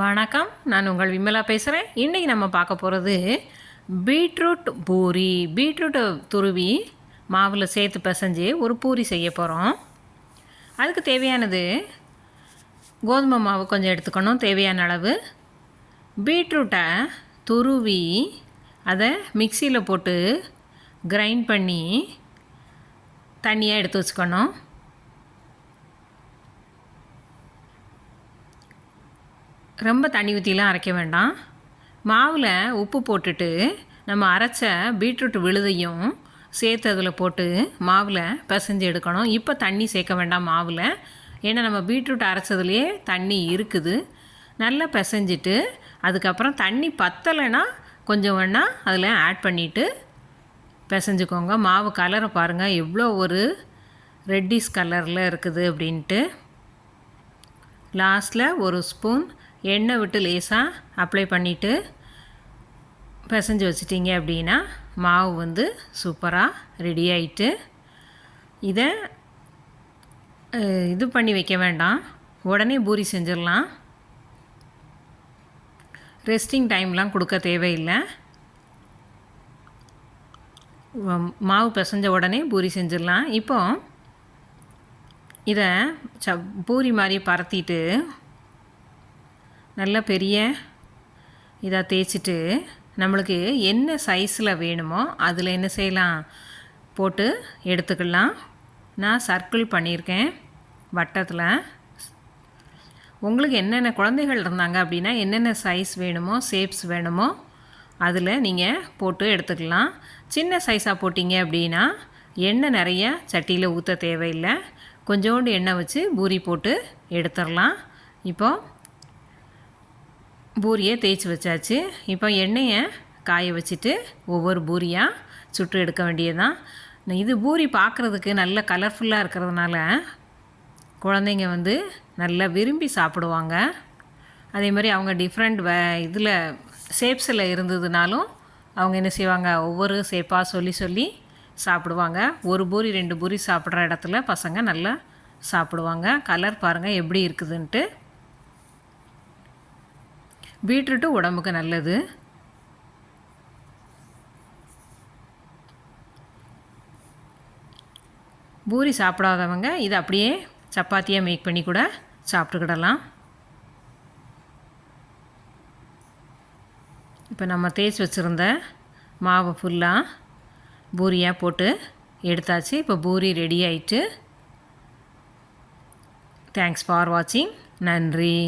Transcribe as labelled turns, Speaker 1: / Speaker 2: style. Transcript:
Speaker 1: வணக்கம், நான் உங்கள் விமலா பேசுகிறேன். இன்றைக்கி நம்ம பார்க்க போகிறது பீட்ரூட் பூரி. பீட்ரூட்டை துருவி மாவில் சேர்த்து பிசைஞ்சு ஒரு பூரி செய்ய போகிறோம். அதுக்கு தேவையானது கோதுமை மாவு கொஞ்சம் எடுத்துக்கணும், தேவையான அளவு. பீட்ரூட்டை துருவி அதை மிக்சியில் போட்டு கிரைண்ட் பண்ணி தண்ணியாக எடுத்து வச்சுக்கணும். ரொம்ப தண்ணி ஊற்றிலாம் அரைக்க வேண்டாம். மாவில் உப்பு போட்டுட்டு நம்ம அரைச்ச பீட்ரூட் விழுதையும் சேர்த்து அதில் போட்டு மாவில் பிசைஞ்சு எடுக்கணும். இப்போ தண்ணி சேர்க்க வேண்டாம் மாவில், ஏன்னா நம்ம பீட்ரூட் அரைச்சதுலேயே தண்ணி இருக்குது. நல்லா பிசைஞ்சிட்டு அதுக்கப்புறம் தண்ணி பத்தலைன்னா கொஞ்சம் வேணால் அதில் ஆட் பண்ணிவிட்டு பிசைஞ்சுக்கோங்க. மாவு கலரை பாருங்கள், எவ்வளோ ஒரு ரெட்டிஷ் கலரில் இருக்குது அப்படின்ட்டு. லாஸ்ட்டில் ஒரு ஸ்பூன் எண்ணெய் விட்டு லேசாக அப்ளை பண்ணிவிட்டு பிசைஞ்சு வச்சிட்டிங்க அப்படின்னா மாவு சூப்பராக ரெடி ஆகிட்டு. இதை இது பண்ணி வைக்க வேண்டாம், உடனே பூரி செஞ்சிடலாம். ரெஸ்டிங் டைம்லாம் கொடுக்க தேவையில்லை. மாவு பிசைஞ்ச உடனே பூரி செஞ்சிடலாம். இப்போ இதை பூரி மாதிரி பரத்திட்டு நல்லா பெரிய இதாக தேய்ச்சிட்டு நம்மளுக்கு என்ன சைஸில் வேணுமோ அதில் என்ன செய்யலாம், போட்டு எடுத்துக்கலாம். நான் சர்க்கிள் பண்ணியிருக்கேன் வட்டத்தில். உங்களுக்கு என்னென்ன குழந்தைகள் இருந்தாங்க அப்படின்னா என்னென்ன சைஸ் வேணுமோ, ஷேப்ஸ் வேணுமோ அதில் நீங்கள் போட்டு எடுத்துக்கலாம். சின்ன சைஸாக போட்டிங்க அப்படின்னா எண்ணெய் நிறைய சட்டியில் ஊற்ற தேவையில்லை, கொஞ்சோண்டு எண்ணெய் வச்சு பூரி போட்டு எடுத்துடலாம். இப்போது பூரியை தேய்ச்சி வச்சாச்சு. இப்போ எண்ணெயை காய வச்சுட்டு ஒவ்வொரு பூரியாக சுட்டு எடுக்க வேண்டியதுதான். இது பூரி பார்க்குறதுக்கு நல்ல கலர்ஃபுல்லாக இருக்கிறதுனால குழந்தைங்க நல்லா விரும்பி சாப்பிடுவாங்க. அதே மாதிரி அவங்க டிஃப்ரெண்ட் இதில் ஷேப்ஸில் இருந்ததுனாலும் அவங்க என்ன செய்வாங்க, ஒவ்வொரு ஷேப்பாக சொல்லி சாப்பிடுவாங்க. ஒரு பூரி 2 பூரி சாப்பிட்ற இடத்துல பசங்க நல்லா சாப்பிடுவாங்க. கலர் பாருங்கள் எப்படி இருக்குதுன்ட்டு. பீட்ரூட்டு உடம்புக்கு நல்லது. பூரி சாப்பிடாதவங்க இதை அப்படியே சப்பாத்தியாக மேக் பண்ணி கூட சாப்பிட்டுக்கிடலாம். இப்போ நம்ம தேய்ச்சி வச்சுருந்த மாவை ஃபுல்லாக பூரியாக போட்டு எடுத்தாச்சு. இப்போ பூரி ரெடி ஆயிட்டு. தேங்க்ஸ் ஃபார் வாட்சிங். நன்றி.